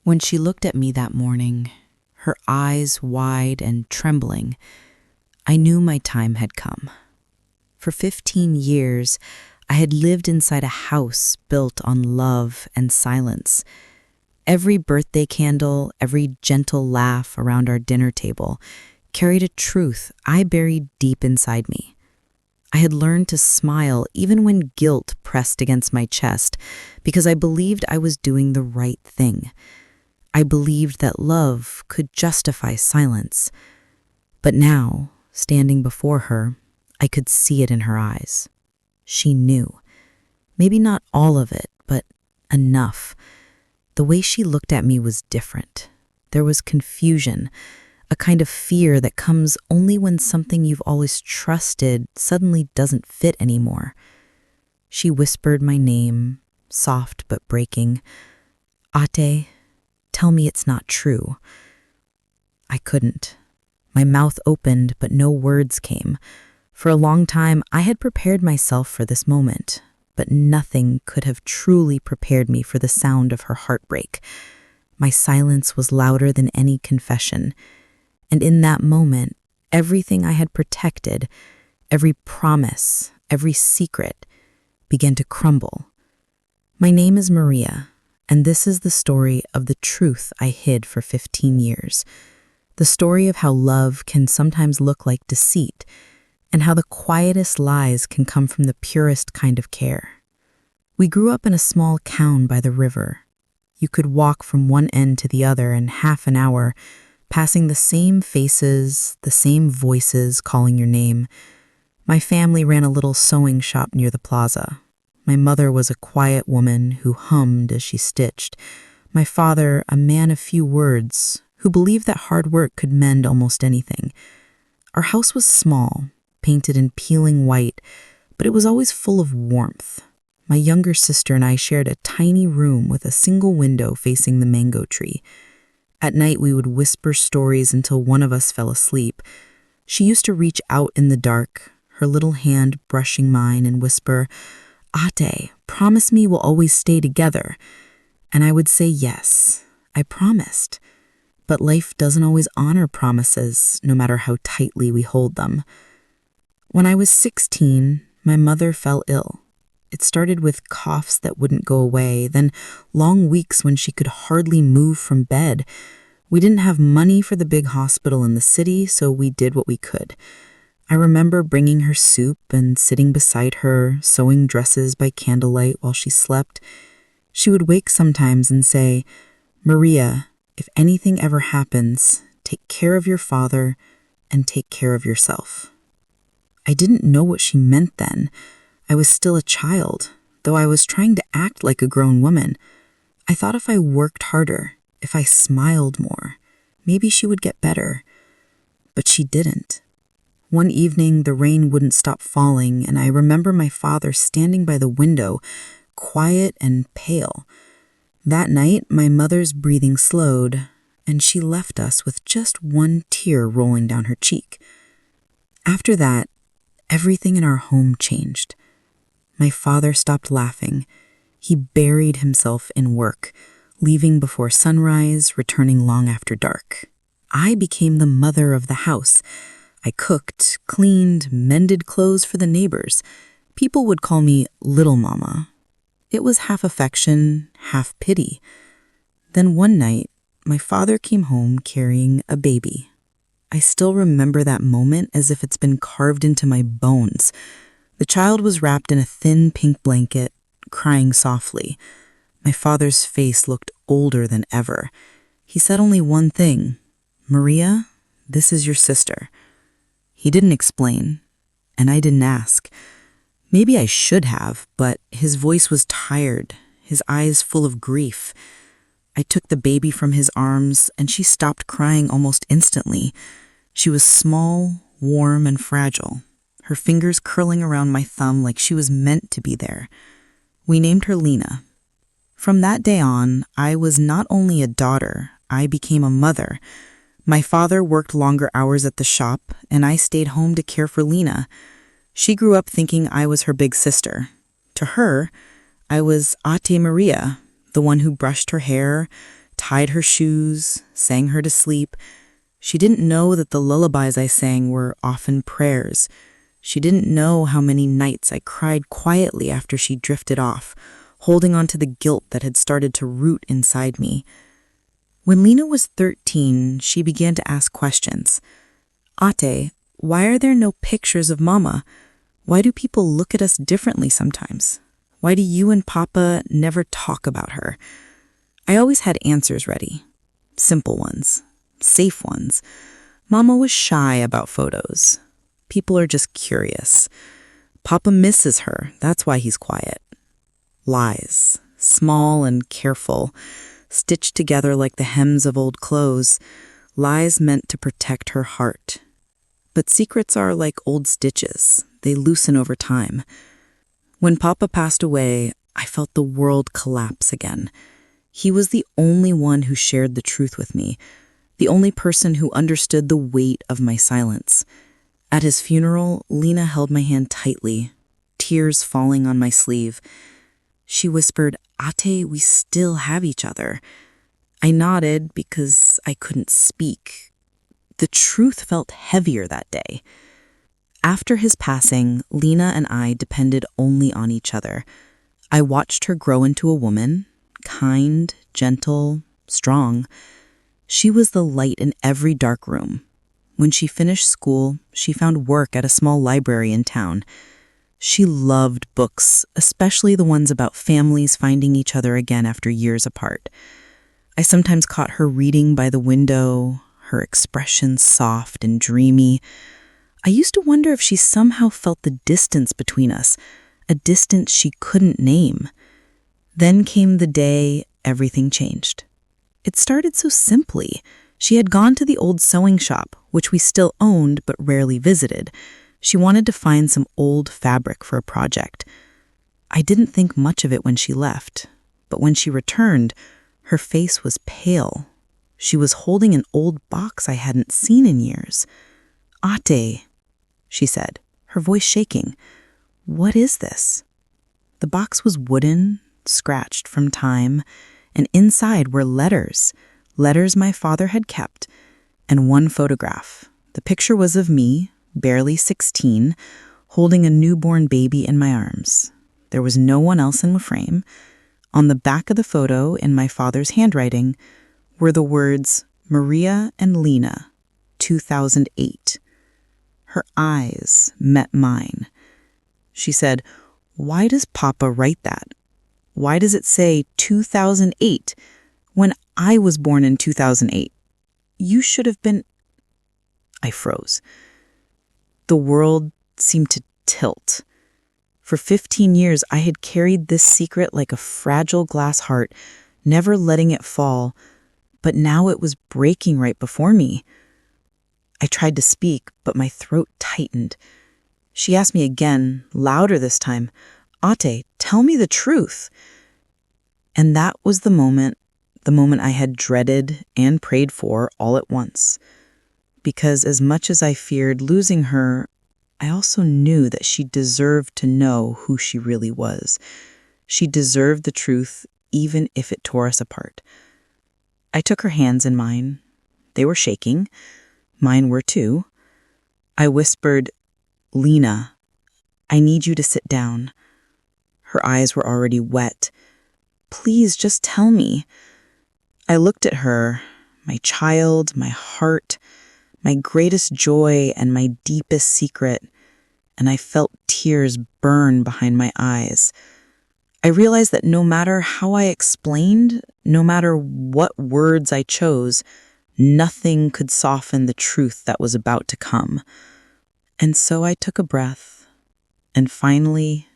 When she looked at me that morning, her eyes wide and trembling, I knew my time had come. For 15 years, I had lived inside a house built on love and silence. Every birthday candle, every gentle laugh around our dinner table carried a truth I buried deep inside me. I had learned to smile even when guilt pressed against my chest because I believed I was doing the right thing. I believed that love could justify silence. But now, standing before her, I could see it in her eyes. She knew. Maybe not all of it, but enough. The way she looked at me was different. There was confusion, a kind of fear that comes only when something you've always trusted suddenly doesn't fit anymore. She whispered my name, soft but breaking. "Ate, tell me it's not true." I couldn't. My mouth opened, but no words came. For a long time, I had prepared myself for this moment, but nothing could have truly prepared me for the sound of her heartbreak. My silence was louder than any confession, and in that moment, everything I had protected, every promise, every secret, began to crumble. My name is Maria, and this is the story of the truth I hid for 15 years. The story of how love can sometimes look like deceit, and how the quietest lies can come from the purest kind of care. We grew up in a small town by the river. You could walk from one end to the other in half an hour, passing the same faces, the same voices calling your name. My family ran a little sewing shop near the plaza. My mother was a quiet woman who hummed as she stitched. My father, a man of few words, who believed that hard work could mend almost anything. Our house was small, painted in peeling white, but it was always full of warmth. My younger sister and I shared a tiny room with a single window facing the mango tree. At night, we would whisper stories until one of us fell asleep. She used to reach out in the dark, her little hand brushing mine, and whisper, "Ate, promise me we'll always stay together." And I would say yes, I promised. But life doesn't always honor promises, no matter how tightly we hold them. When I was 16, my mother fell ill. It started with coughs that wouldn't go away, then long weeks when she could hardly move from bed. We didn't have money for the big hospital in the city, so we did what we could. I remember bringing her soup and sitting beside her, sewing dresses by candlelight while she slept. She would wake sometimes and say, "Maria, if anything ever happens, take care of your father and take care of yourself." I didn't know what she meant then. I was still a child, though I was trying to act like a grown woman. I thought if I worked harder, if I smiled more, maybe she would get better. But she didn't. One evening, the rain wouldn't stop falling, and I remember my father standing by the window, quiet and pale. That night, my mother's breathing slowed, and she left us with just one tear rolling down her cheek. After that, everything in our home changed. My father stopped laughing. He buried himself in work, leaving before sunrise, returning long after dark. I became the mother of the house. I cooked, cleaned, mended clothes for the neighbors. People would call me Little Mama. It was half affection, half pity. Then one night, my father came home carrying a baby. I still remember that moment as if it's been carved into my bones. The child was wrapped in a thin pink blanket, crying softly. My father's face looked older than ever. He said only one thing, "Maria, this is your sister." He didn't explain, and I didn't ask. Maybe I should have, but his voice was tired, his eyes full of grief. I took the baby from his arms, and she stopped crying almost instantly. She was small, warm, and fragile, her fingers curling around my thumb like she was meant to be there. We named her Lena. From that day on, I was not only a daughter, I became a mother. My father worked longer hours at the shop, and I stayed home to care for Lena. She grew up thinking I was her big sister. To her, I was Ate Maria, the one who brushed her hair, tied her shoes, sang her to sleep. She didn't know that the lullabies I sang were often prayers. She didn't know how many nights I cried quietly after she drifted off, holding on to the guilt that had started to root inside me. When Lena was 13, she began to ask questions. Ate, why are there no pictures of Mama? Why do people look at us differently sometimes? Why do you and Papa never talk about her? I always had answers ready. Simple ones. Safe ones. Mama was shy about photos. People are just curious. Papa misses her. That's why he's quiet. Lies. Small and careful. Stitched together like the hems of old clothes. Lies meant to protect her heart. But secrets are like old stitches. They loosen over time. When Papa passed away, I felt the world collapse again. He was the only one who shared the truth with me, the only person who understood the weight of my silence. At his funeral, Lena held my hand tightly, tears falling on my sleeve. She whispered, Ate, we still have each other. I nodded because I couldn't speak. The truth felt heavier that day. After his passing, Lena and I depended only on each other. I watched her grow into a woman, kind, gentle, strong. She was the light in every dark room. When she finished school, she found work at a small library in town. She loved books, especially the ones about families finding each other again after years apart. I sometimes caught her reading by the window, her expression soft and dreamy. I used to wonder if she somehow felt the distance between us, a distance she couldn't name. Then came the day everything changed. It started so simply. She had gone to the old sewing shop, which we still owned but rarely visited. She wanted to find some old fabric for a project. I didn't think much of it when she left, but when she returned, her face was pale. She was holding an old box I hadn't seen in years. Ate, she said, her voice shaking. What is this? The box was wooden, scratched from time, and inside were letters my father had kept, and one photograph. The picture was of me, barely 16, holding a newborn baby in my arms. There was no one else in the frame. On the back of the photo, in my father's handwriting, were the words, Maria and Lena, 2008. Her eyes met mine. She said, why does Papa write that? Why does it say 2008 when I was born in 2008? You should have been... I froze. The world seemed to tilt. For 15 years, I had carried this secret like a fragile glass heart, never letting it fall, but now it was breaking right before me. I tried to speak, but my throat tightened. She asked me again, louder this time, Ate, tell me the truth. And that was the moment I had dreaded and prayed for all at once. Because as much as I feared losing her, I also knew that she deserved to know who she really was. She deserved the truth, even if it tore us apart. I took her hands in mine. They were shaking. Mine were too. I whispered, Lena, I need you to sit down. Her eyes were already wet. Please, just tell me. I looked at her, my child, my heart, my greatest joy and my deepest secret, and I felt tears burn behind my eyes. I realized that no matter how I explained, no matter what words I chose, nothing could soften the truth that was about to come. And so I took a breath and finally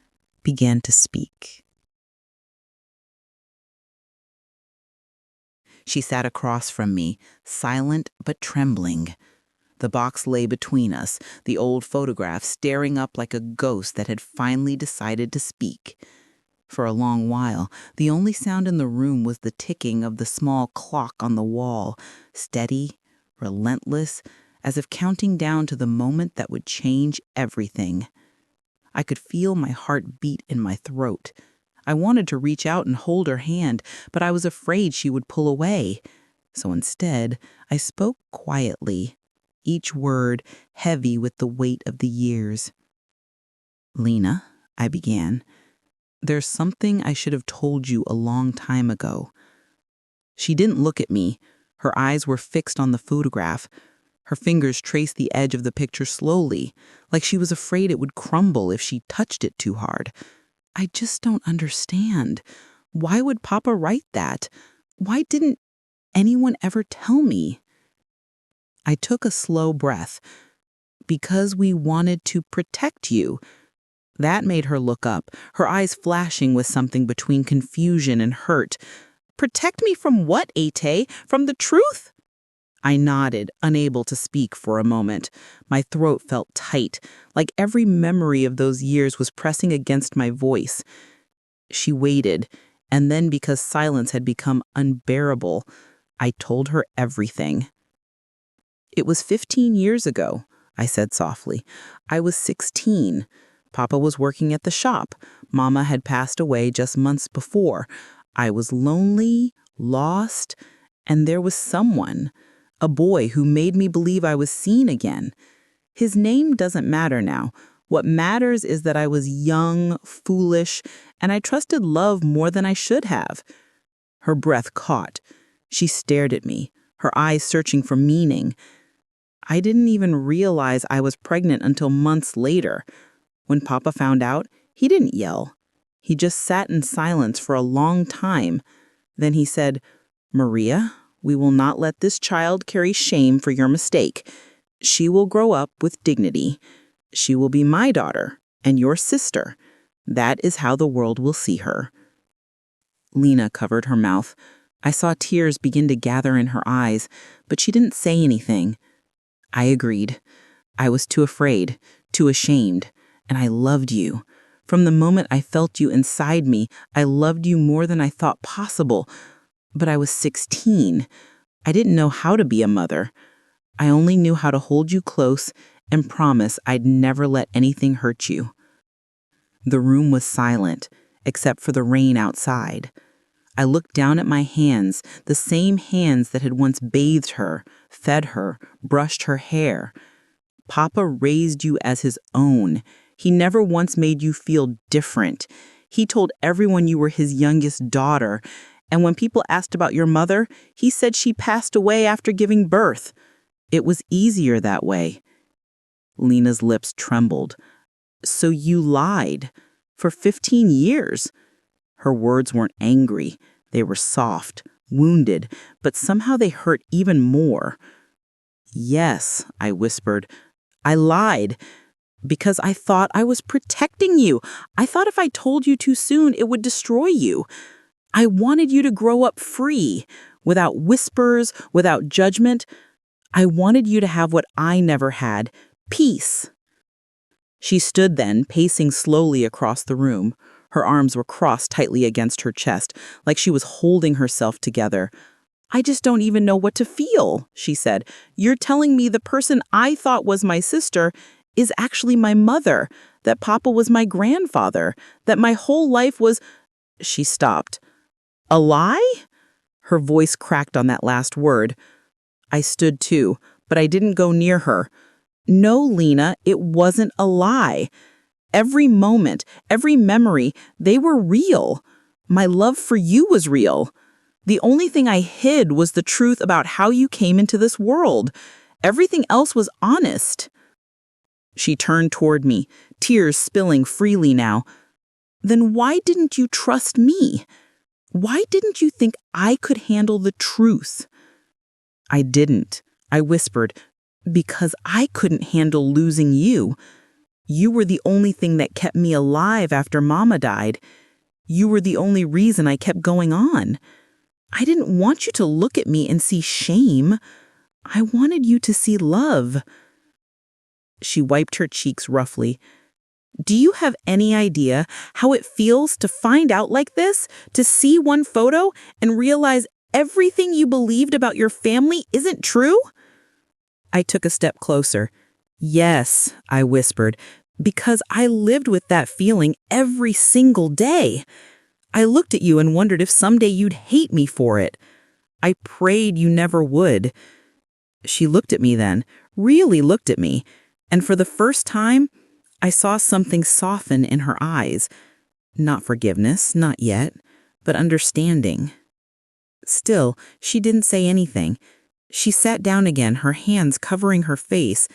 began to speak. She sat across from me, silent but trembling. The box lay between us, the old photograph staring up like a ghost that had finally decided to speak. For a long while, the only sound in the room was the ticking of the small clock on the wall, steady, relentless, as if counting down to the moment that would change everything. I could feel my heart beat in my throat. I wanted to reach out and hold her hand, but I was afraid she would pull away. So instead, I spoke quietly, each word heavy with the weight of the years. "Lena," I began, "there's something I should have told you a long time ago." She didn't look at me. Her eyes were fixed on the photograph. Her fingers traced the edge of the picture slowly, like she was afraid it would crumble if she touched it too hard. "I just don't understand. Why would Papa write that? Why didn't anyone ever tell me?" I took a slow breath. "Because we wanted to protect you." That made her look up, her eyes flashing with something between confusion and hurt. "Protect me from what, Ate? From the truth?" I nodded, unable to speak for a moment. My throat felt tight, like every memory of those years was pressing against my voice. She waited, and then because silence had become unbearable, I told her everything. "It was 15 years ago," I said softly. "I was 16. Papa was working at the shop. Mama had passed away just months before. I was lonely, lost, and there was someone, a boy who made me believe I was seen again. His name doesn't matter now. What matters is that I was young, foolish, and I trusted love more than I should have." Her breath caught. She stared at me, her eyes searching for meaning. "I didn't even realize I was pregnant until months later. When Papa found out, he didn't yell. He just sat in silence for a long time. Then he said, 'Maria, we will not let this child carry shame for your mistake. She will grow up with dignity. She will be my daughter and your sister. That is how the world will see her.'" Lena covered her mouth. I saw tears begin to gather in her eyes, but she didn't say anything. I agreed. I was too afraid, too ashamed, and I loved you. From the moment I felt you inside me, I loved you more than I thought possible. But I was 16. I didn't know how to be a mother. I only knew how to hold you close and promise I'd never let anything hurt you. The room was silent, except for the rain outside. I looked down at my hands, the same hands that had once bathed her, fed her, brushed her hair. Papa raised you as his own. He never once made you feel different. He told everyone you were his youngest daughter, and when people asked about your mother, he said she passed away after giving birth. It was easier that way. Lena's lips trembled. "So you lied for 15 years. Her words weren't angry. They were soft, wounded, but somehow they hurt even more. "Yes," I whispered. "I lied because I thought I was protecting you. I thought if I told you too soon, it would destroy you. I wanted you to grow up free, without whispers, without judgment. I wanted you to have what I never had, peace." She stood then, pacing slowly across the room. Her arms were crossed tightly against her chest, like she was holding herself together. "I just don't even know what to feel," she said. "You're telling me the person I thought was my sister is actually my mother, that Papa was my grandfather, that my whole life was—" She stopped. "A lie?" Her voice cracked on that last word. I stood too, but I didn't go near her. "No, Lena, it wasn't a lie. Every moment, every memory, they were real. My love for you was real. The only thing I hid was the truth about how you came into this world. Everything else was honest." She turned toward me, tears spilling freely now. "Then why didn't you trust me? Why didn't you think I could handle the truth?" "I didn't," I whispered, "because I couldn't handle losing you. You were the only thing that kept me alive after Mama died. You were the only reason I kept going on. I didn't want you to look at me and see shame. I wanted you to see love." She wiped her cheeks roughly. "Do you have any idea how it feels to find out like this? To see one photo and realize everything you believed about your family isn't true?" I took a step closer. "Yes," I whispered, "because I lived with that feeling every single day. I looked at you and wondered if someday you'd hate me for it. I prayed you never would." She looked at me then, really looked at me, and for the first time, I saw something soften in her eyes. Not forgiveness, not yet, but understanding. Still, she didn't say anything. She sat down again, her hands covering her face.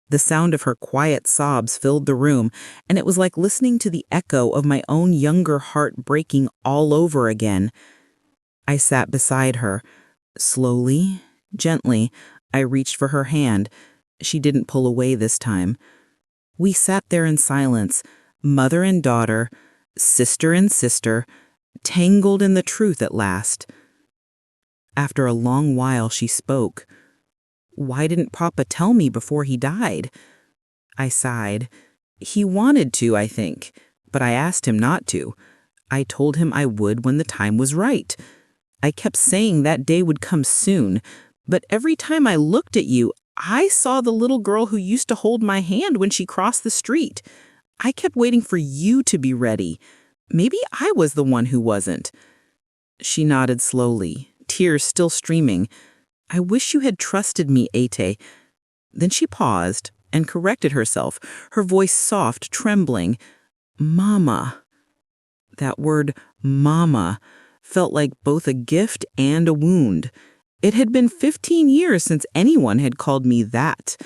The sound of her quiet sobs filled the room, and it was like listening to the echo of my own younger heart breaking all over again. I sat beside her. Slowly, gently, I reached for her hand. She didn't pull away this time. We sat there in silence, mother and daughter, sister and sister, tangled in the truth at last. After a long while, she spoke. "Why didn't Papa tell me before he died?" I sighed. "He wanted to, I think, but I asked him not to. I told him I would when the time was right. I kept saying that day would come soon, but every time I looked at you, I saw the little girl who used to hold my hand when she crossed the street. I kept waiting for you to be ready. Maybe I was the one who wasn't." She nodded slowly, tears still streaming. "I wish you had trusted me, Ate." Then she paused and corrected herself, her voice soft, trembling. "Mama." That word, mama, felt like both a gift and a wound. It had been 15 years since anyone had called me that.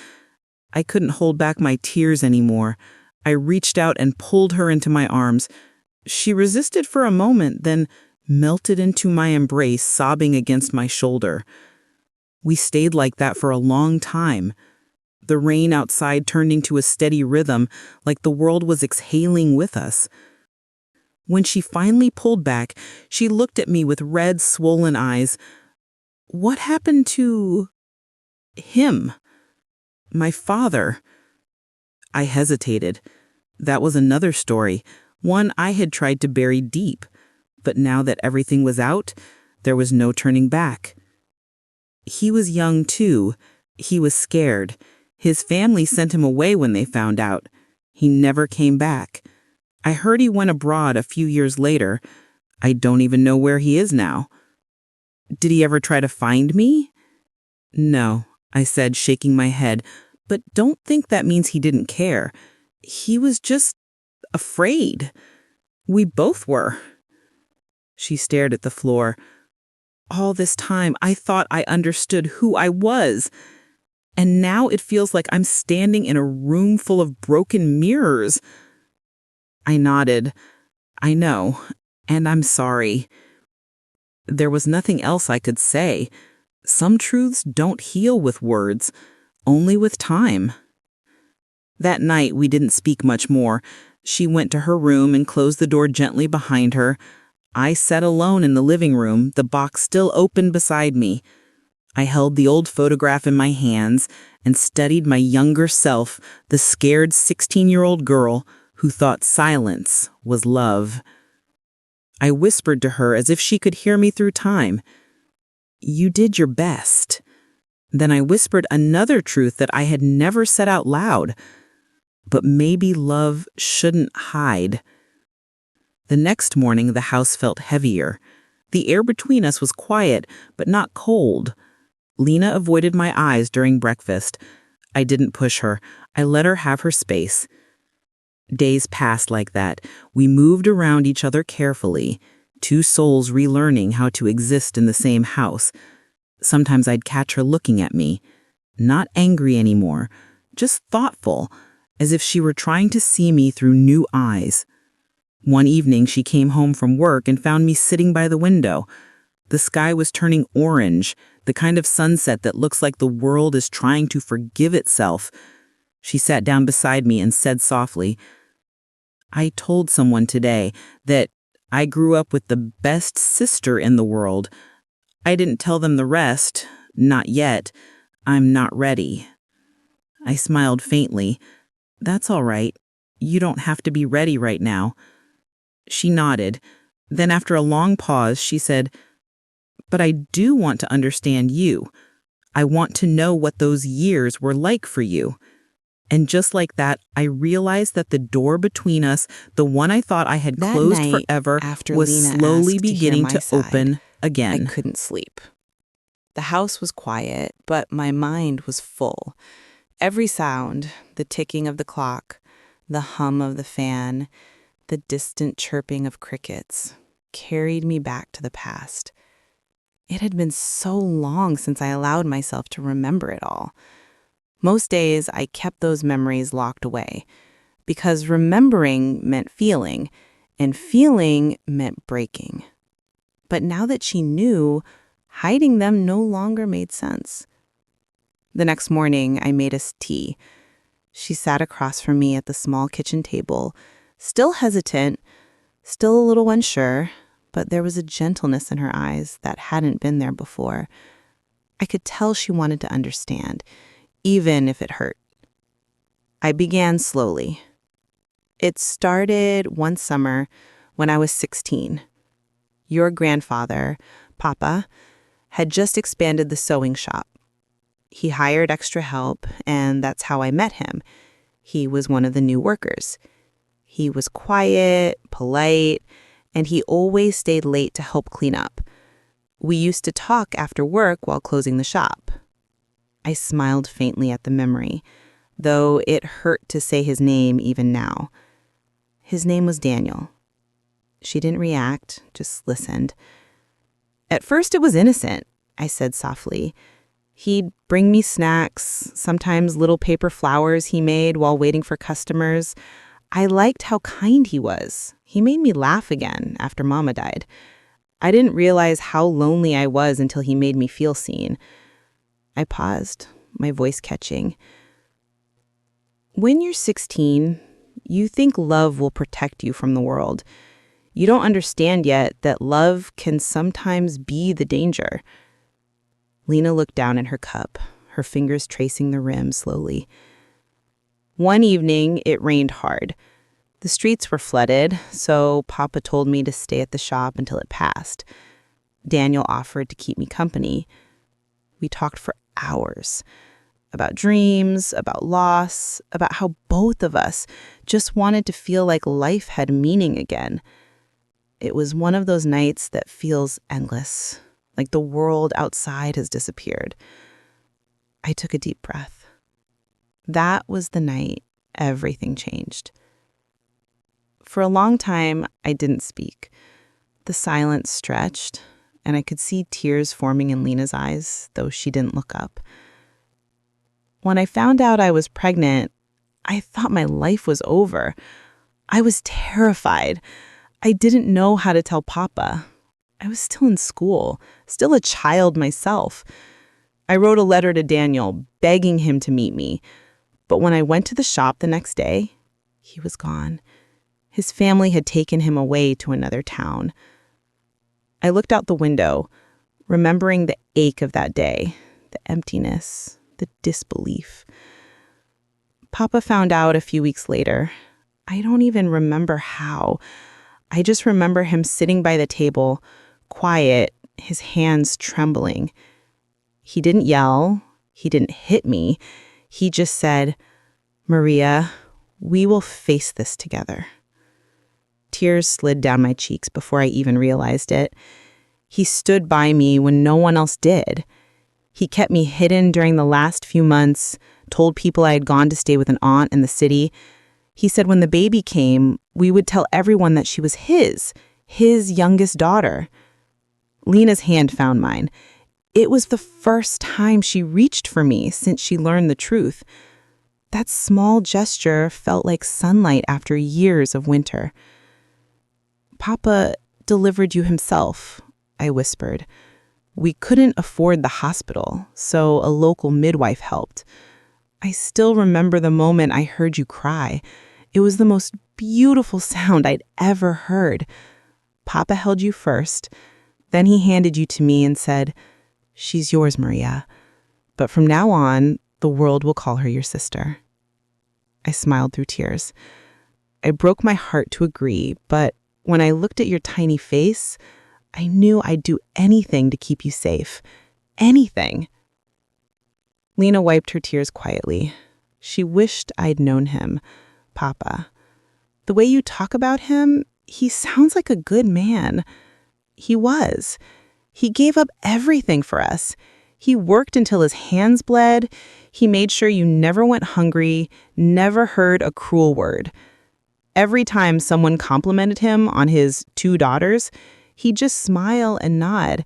I couldn't hold back my tears anymore. I reached out and pulled her into my arms. She resisted for a moment, then melted into my embrace, sobbing against my shoulder. We stayed like that for a long time. The rain outside turned into a steady rhythm, like the world was exhaling with us. When she finally pulled back, she looked at me with red, swollen eyes. "What happened to him? My father?" I hesitated. That was another story, one I had tried to bury deep. But now that everything was out, there was no turning back. "He was young, too. He was scared. His family sent him away when they found out. He never came back. I heard he went abroad a few years later. I don't even know where he is now." "Did he ever try to find me?" "No," I said, shaking my head, "but don't think that means he didn't care. He was just afraid. We both were." She stared at the floor. "All this time, I thought I understood who I was. And now it feels like I'm standing in a room full of broken mirrors." I nodded. "I know, and I'm sorry." There was nothing else I could say. Some truths don't heal with words, only with time. That night, we didn't speak much more. She went to her room and closed the door gently behind her. I sat alone in the living room, the box still open beside me. I held the old photograph in my hands and studied my younger self, the scared 16-year-old girl who thought silence was love. I whispered to her as if she could hear me through time. "You did your best." Then I whispered another truth that I had never said out loud. But maybe love shouldn't hide. The next morning, the house felt heavier. The air between us was quiet, but not cold. Lena avoided my eyes during breakfast. I didn't push her. I let her have her space. Days passed like that. We moved around each other carefully, two souls relearning how to exist in the same house. Sometimes I'd catch her looking at me, not angry anymore, just thoughtful, as if she were trying to see me through new eyes. One evening, she came home from work and found me sitting by the window. The sky was turning orange, the kind of sunset that looks like the world is trying to forgive itself. She sat down beside me and said softly, "I told someone today that I grew up with the best sister in the world. I didn't tell them the rest, not yet. I'm not ready." I smiled faintly. "That's all right. You don't have to be ready right now." She nodded. Then after a long pause, she said, "But I do want to understand you. I want to know what those years were like for you." And just like that, I realized that the door between us, the one I thought I had That closed night, forever, after was Lena slowly asked to hear beginning my to side, open I again. couldn't sleep. The house was quiet, but my mind was full. Every sound, the ticking of the clock, the hum of the fan, the distant chirping of crickets, carried me back to the past. It had been so long since I allowed myself to remember it all. Most days, I kept those memories locked away, because remembering meant feeling, and feeling meant breaking. But now that she knew, hiding them no longer made sense. The next morning, I made us tea. She sat across from me at the small kitchen table, still hesitant, still a little unsure, but there was a gentleness in her eyes that hadn't been there before. I could tell she wanted to understand, even if it hurt. I began slowly. It started one summer when I was 16. Your grandfather, Papa, had just expanded the sewing shop. He hired extra help, and that's how I met him. He was one of the new workers. He was quiet, polite, and he always stayed late to help clean up. We used to talk after work while closing the shop. I smiled faintly at the memory, though it hurt to say his name even now. His name was Daniel. She didn't react, just listened. At first it was innocent, I said softly. He'd bring me snacks, sometimes little paper flowers he made while waiting for customers. I liked how kind he was. He made me laugh again after Mama died. I didn't realize how lonely I was until he made me feel seen. I paused, my voice catching. When you're 16, you think love will protect you from the world. You don't understand yet that love can sometimes be the danger. Lena looked down at her cup, her fingers tracing the rim slowly. One evening, it rained hard. The streets were flooded, so Papa told me to stay at the shop until it passed. Daniel offered to keep me company. We talked for hours about dreams, about loss, about how both of us just wanted to feel like life had meaning again. It was one of those nights that feels endless, like the world outside has disappeared. I took a deep breath. That was the night everything changed. For a long time, I didn't speak. The silence stretched, and I could see tears forming in Lena's eyes, though she didn't look up. When I found out I was pregnant, I thought my life was over. I was terrified. I didn't know how to tell Papa. I was still in school, still a child myself. I wrote a letter to Daniel, begging him to meet me. But when I went to the shop the next day, he was gone. His family had taken him away to another town. I looked out the window, remembering the ache of that day, the emptiness, the disbelief. Papa found out a few weeks later. I don't even remember how. I just remember him sitting by the table, quiet, his hands trembling. He didn't yell. He didn't hit me. He just said, "Maria, we will face this together." Tears slid down my cheeks before I even realized it. He stood by me when no one else did. He kept me hidden during the last few months, told people I had gone to stay with an aunt in the city. He said when the baby came, we would tell everyone that she was his youngest daughter. Lena's hand found mine. It was the first time she reached for me since she learned the truth. That small gesture felt like sunlight after years of winter. "Papa delivered you himself," I whispered. "We couldn't afford the hospital, so a local midwife helped. I still remember the moment I heard you cry. It was the most beautiful sound I'd ever heard. Papa held you first, then he handed you to me and said, 'She's yours, Maria. But from now on, the world will call her your sister.'" I smiled through tears. I broke my heart to agree, but when I looked at your tiny face, I knew I'd do anything to keep you safe. Anything. Lena wiped her tears quietly. She wished I'd known him, Papa. The way you talk about him, he sounds like a good man. He was. He gave up everything for us. He worked until his hands bled. He made sure you never went hungry, never heard a cruel word. Every time someone complimented him on his 2 daughters, he'd just smile and nod,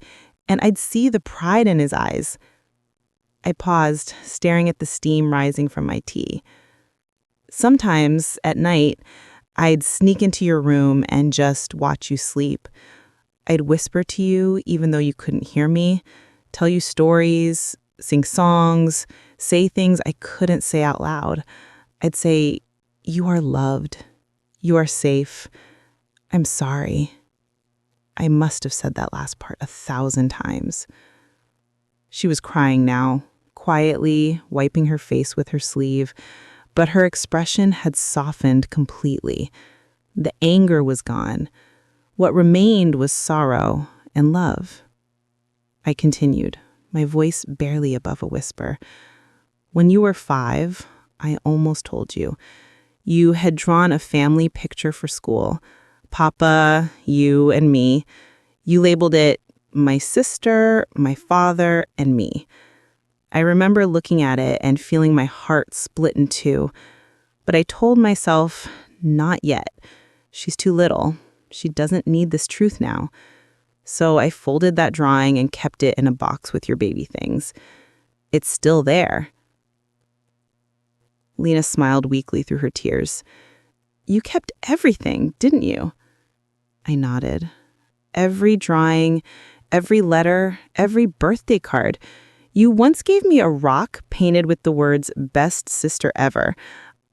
and I'd see the pride in his eyes. I paused, staring at the steam rising from my tea. Sometimes, at night, I'd sneak into your room and just watch you sleep. I'd whisper to you even though you couldn't hear me, tell you stories, sing songs, say things I couldn't say out loud. I'd say, "You are loved. You are safe. I'm sorry." I must have said that last part 1,000 times. She was crying now, quietly, wiping her face with her sleeve, but her expression had softened completely. The anger was gone. What remained was sorrow and love. I continued, my voice barely above a whisper. "When you were 5, I almost told you. You had drawn a family picture for school. Papa, you, and me. You labeled it my sister, my father, and me. I remember looking at it and feeling my heart split in two. But I told myself, not yet. She's too little. She doesn't need this truth now. So I folded that drawing and kept it in a box with your baby things. It's still there." Lena smiled weakly through her tears. "You kept everything, didn't you?" I nodded. "Every drawing, every letter, every birthday card. You once gave me a rock painted with the words, 'Best sister ever.'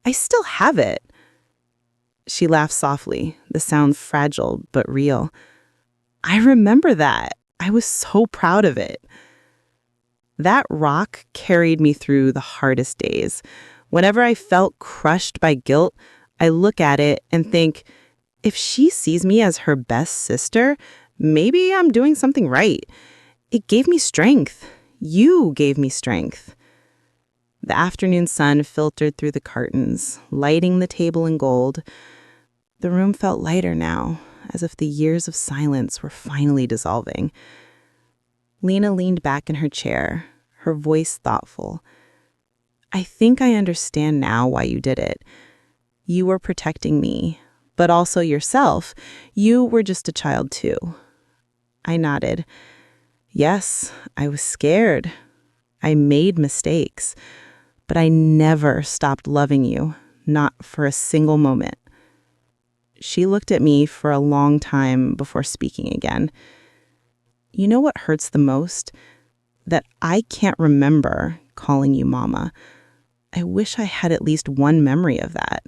I still have it." She laughed softly, the sound fragile but real. "I remember that. I was so proud of it." That rock carried me through the hardest days. Whenever I felt crushed by guilt, I look at it and think, if she sees me as her best sister, maybe I'm doing something right. It gave me strength. You gave me strength. The afternoon sun filtered through the curtains, lighting the table in gold. The room felt lighter now, as if the years of silence were finally dissolving. Lena leaned back in her chair, her voice thoughtful. "I think I understand now why you did it. You were protecting me, but also yourself. You were just a child too." I nodded. "Yes, I was scared. I made mistakes, but I never stopped loving you, not for a single moment." She looked at me for a long time before speaking again. "You know what hurts the most? That I can't remember calling you Mama. I wish I had at least one memory of that."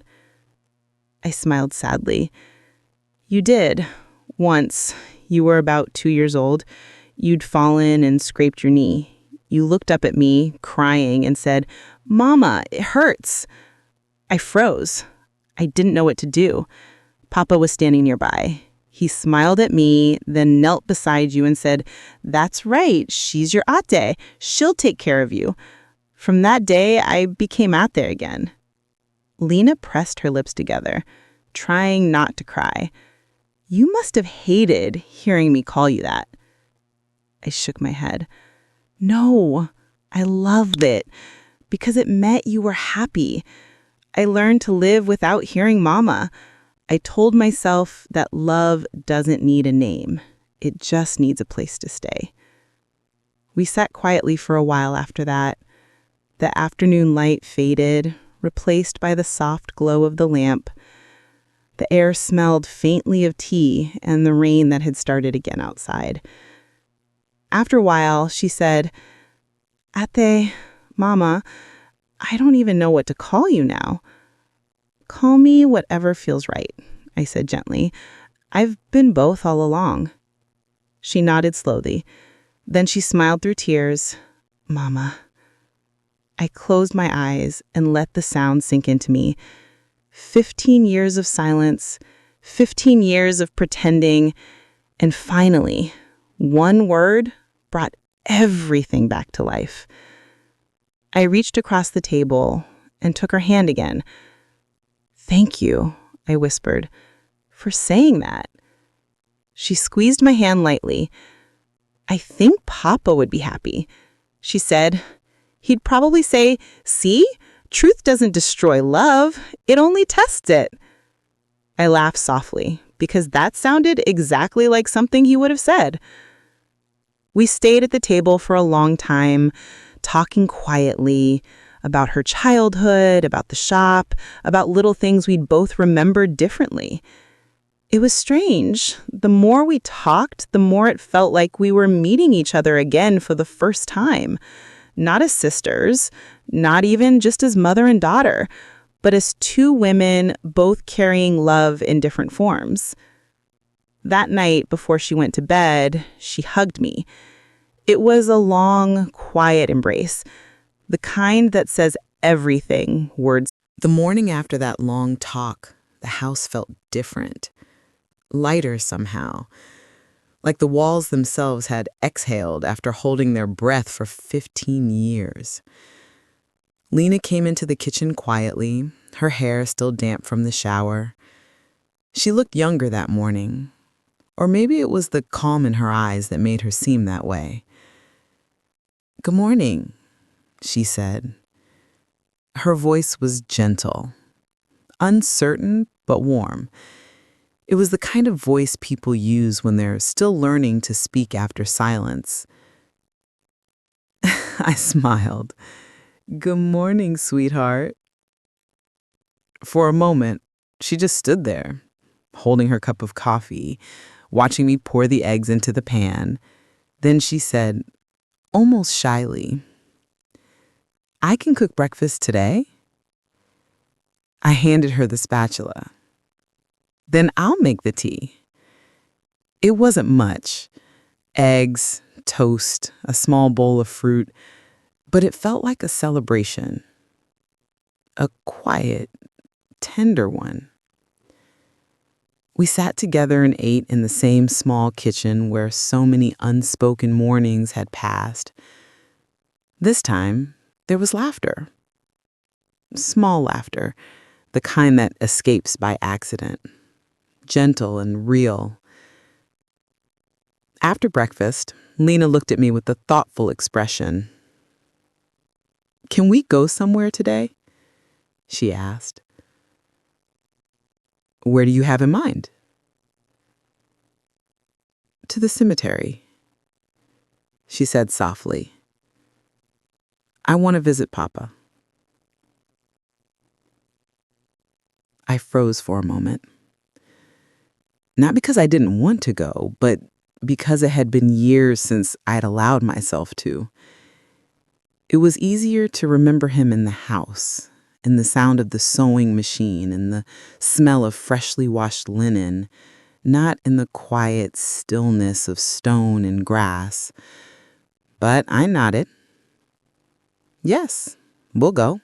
I smiled sadly. "You did. Once. You were about 2 years old. You'd fallen and scraped your knee. You looked up at me, crying, and said, 'Mama, it hurts.' I froze. I didn't know what to do. Papa was standing nearby. He smiled at me, then knelt beside you and said, 'That's right, she's your ate. She'll take care of you.' From that day, I became ate again." Lena pressed her lips together, trying not to cry. "You must have hated hearing me call you that." I shook my head. "No, I loved it, because it meant you were happy. I learned to live without hearing Mama. I told myself that love doesn't need a name. It just needs a place to stay." We sat quietly for a while after that. The afternoon light faded, replaced by the soft glow of the lamp. The air smelled faintly of tea and the rain that had started again outside. After a while, she said, "Ate, Mama, I don't even know what to call you now." "Call me whatever feels right," I said gently. "I've been both all along." She nodded slowly. Then she smiled through tears. "Mama." I closed my eyes and let the sound sink into me. 15 years of silence, 15 years of pretending, and finally, one word brought everything back to life. I reached across the table and took her hand again. "Thank you," I whispered, "for saying that." She squeezed my hand lightly. "I think Papa would be happy," she said. "He'd probably say, 'See, truth doesn't destroy love, it only tests it.'" I laughed softly because that sounded exactly like something he would have said. We stayed at the table for a long time, talking quietly about her childhood, about the shop, about little things we'd both remembered differently. It was strange. The more we talked, the more it felt like we were meeting each other again for the first time. Not as sisters, not even just as mother and daughter, but as two women both carrying love in different forms. That night, before she went to bed, she hugged me. It was a long, quiet embrace, the kind that says everything words. The morning after that long talk, the house felt different, lighter somehow, like the walls themselves had exhaled after holding their breath for 15 years. Lena came into the kitchen quietly, her hair still damp from the shower. She looked younger that morning, or maybe it was the calm in her eyes that made her seem that way. "Good morning," she said. Her voice was gentle, uncertain but warm. It was the kind of voice people use when they're still learning to speak after silence. I smiled. "Good morning, sweetheart." For a moment, she just stood there, holding her cup of coffee, watching me pour the eggs into the pan. Then she said, almost shyly, "I can cook breakfast today." I handed her the spatula. "Then I'll make the tea." It wasn't much. Eggs, toast, a small bowl of fruit, but it felt like a celebration. A quiet, tender one. We sat together and ate in the same small kitchen where so many unspoken mornings had passed. This time, there was laughter. Small laughter, the kind that escapes by accident. Gentle and real. After breakfast, Lena looked at me with a thoughtful expression. "Can we go somewhere today?" she asked. "Where do you have in mind?" "To the cemetery," she said softly. "I want to visit Papa." I froze for a moment. Not because I didn't want to go, but because it had been years since I'd allowed myself to. It was easier to remember him in the house, in the sound of the sewing machine and the smell of freshly washed linen, not in the quiet stillness of stone and grass. But I nodded. "Yes, we'll go."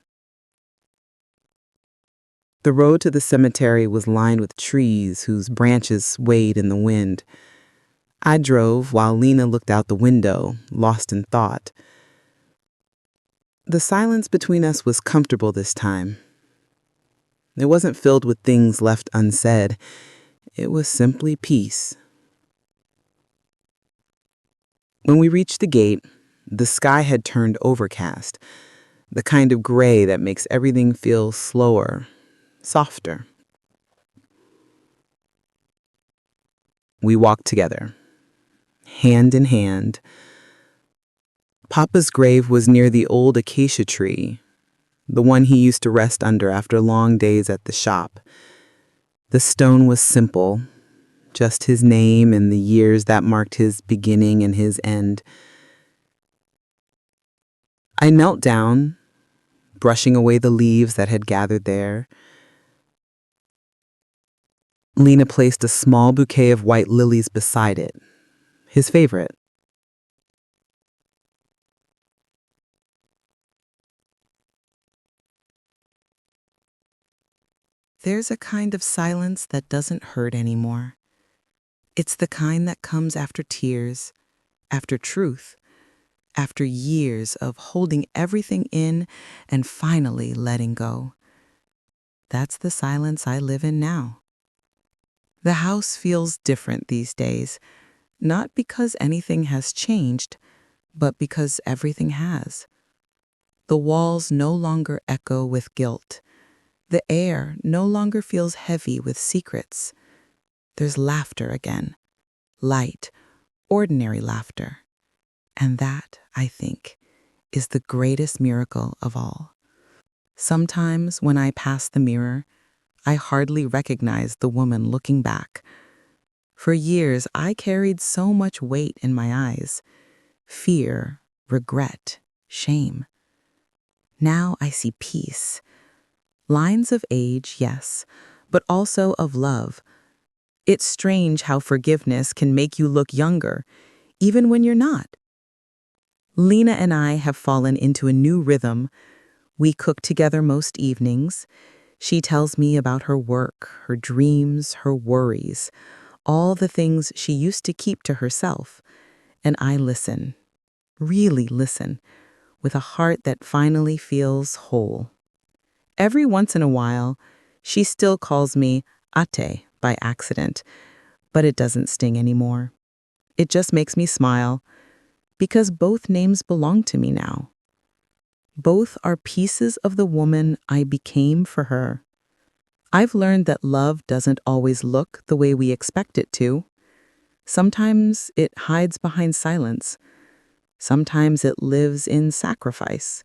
The road to the cemetery was lined with trees whose branches swayed in the wind. I drove while Lena looked out the window, lost in thought. The silence between us was comfortable this time. It wasn't filled with things left unsaid. It was simply peace. When we reached the gate, the sky had turned overcast, the kind of gray that makes everything feel slower, softer. We walked together, hand in hand. Papa's grave was near the old acacia tree, the one he used to rest under after long days at the shop. The stone was simple, just his name and the years that marked his beginning and his end. I knelt down, brushing away the leaves that had gathered there. Lena placed a small bouquet of white lilies beside it, his favorite. There's a kind of silence that doesn't hurt anymore. It's the kind that comes after tears, after truth, after years of holding everything in and finally letting go. That's the silence I live in now. The house feels different these days, not because anything has changed, but because everything has. The walls no longer echo with guilt. The air no longer feels heavy with secrets. There's laughter again. Light, ordinary laughter. And that, I think, is the greatest miracle of all. Sometimes when I pass the mirror, I hardly recognize the woman looking back. For years, I carried so much weight in my eyes. Fear, regret, shame. Now I see peace. Lines of age, yes, but also of love. It's strange how forgiveness can make you look younger, even when you're not. Lena and I have fallen into a new rhythm. We cook together most evenings. She tells me about her work, her dreams, her worries, all the things she used to keep to herself. And I listen, really listen, with a heart that finally feels whole. Every once in a while, she still calls me Ate by accident, but it doesn't sting anymore. It just makes me smile, because both names belong to me now. Both are pieces of the woman I became for her. I've learned that love doesn't always look the way we expect it to. Sometimes it hides behind silence. Sometimes it lives in sacrifice.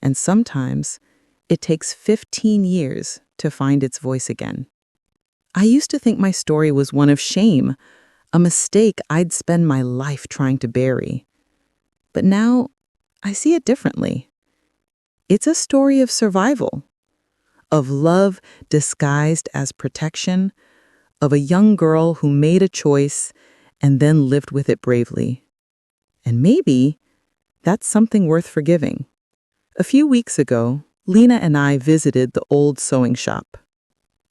And sometimes it takes 15 years to find its voice again. I used to think my story was one of shame, a mistake I'd spend my life trying to bury. But now I see it differently. It's a story of survival, of love disguised as protection, of a young girl who made a choice and then lived with it bravely. And maybe that's something worth forgiving. A few weeks ago, Lena and I visited the old sewing shop.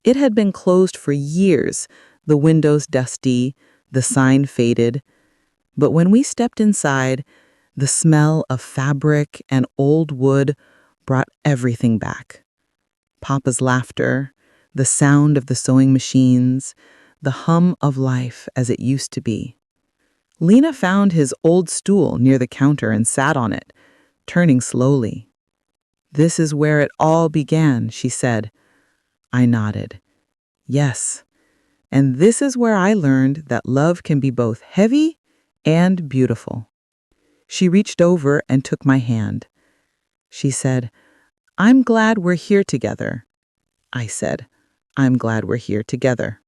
It had been closed for years, the windows dusty, the sign faded. But when we stepped inside, the smell of fabric and old wood brought everything back. Papa's laughter, the sound of the sewing machines, the hum of life as it used to be. Lena found his old stool near the counter and sat on it, turning slowly. "This is where it all began," she said. I nodded. Yes, and this is where I learned that love can be both heavy and beautiful. She reached over and took my hand. She said, "I'm glad we're here together." I said, "I'm glad we're here together."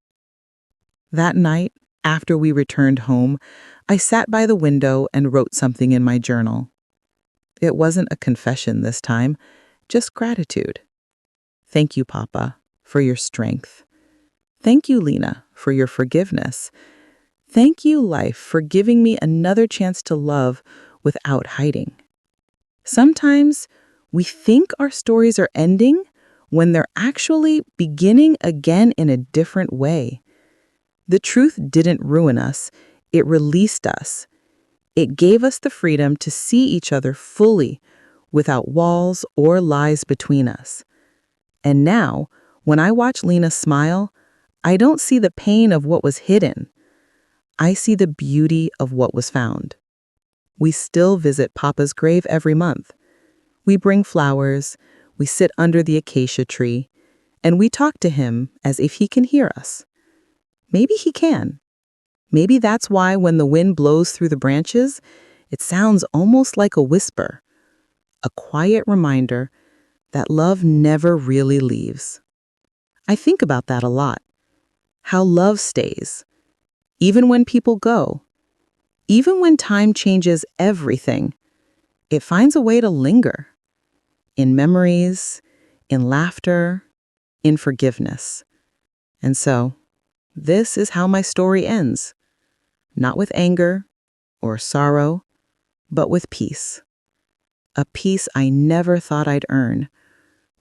That night, after we returned home, I sat by the window and wrote something in my journal. It wasn't a confession this time, just gratitude. Thank you, Papa, for your strength. Thank you, Lena, for your forgiveness. Thank you, life, for giving me another chance to love without hiding. Sometimes we think our stories are ending when they're actually beginning again in a different way. The truth didn't ruin us, it released us. It gave us the freedom to see each other fully, without walls or lies between us. And now, when I watch Lena smile, I don't see the pain of what was hidden. I see the beauty of what was found. We still visit Papa's grave every month. We bring flowers, we sit under the acacia tree, and we talk to him as if he can hear us. Maybe he can. Maybe that's why when the wind blows through the branches, it sounds almost like a whisper, a quiet reminder that love never really leaves. I think about that a lot. How love stays, even when people go, even when time changes everything, it finds a way to linger. In memories, in laughter, in forgiveness. And so, this is how my story ends. Not with anger or sorrow, but with peace. A peace I never thought I'd earn,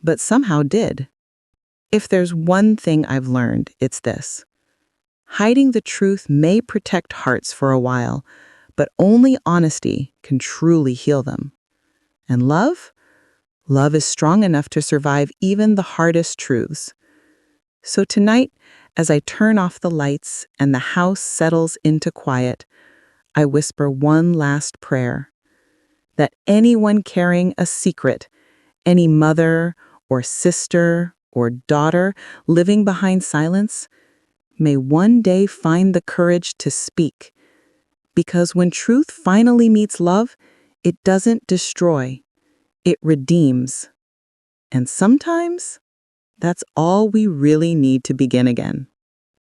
but somehow did. If there's one thing I've learned, it's this. Hiding the truth may protect hearts for a while, but only honesty can truly heal them. And love? Love is strong enough to survive even the hardest truths. So tonight, as I turn off the lights and the house settles into quiet, I whisper one last prayer. That anyone carrying a secret, any mother or sister or daughter living behind silence, may one day find the courage to speak. Because when truth finally meets love, it doesn't destroy, it redeems. And sometimes, that's all we really need to begin again.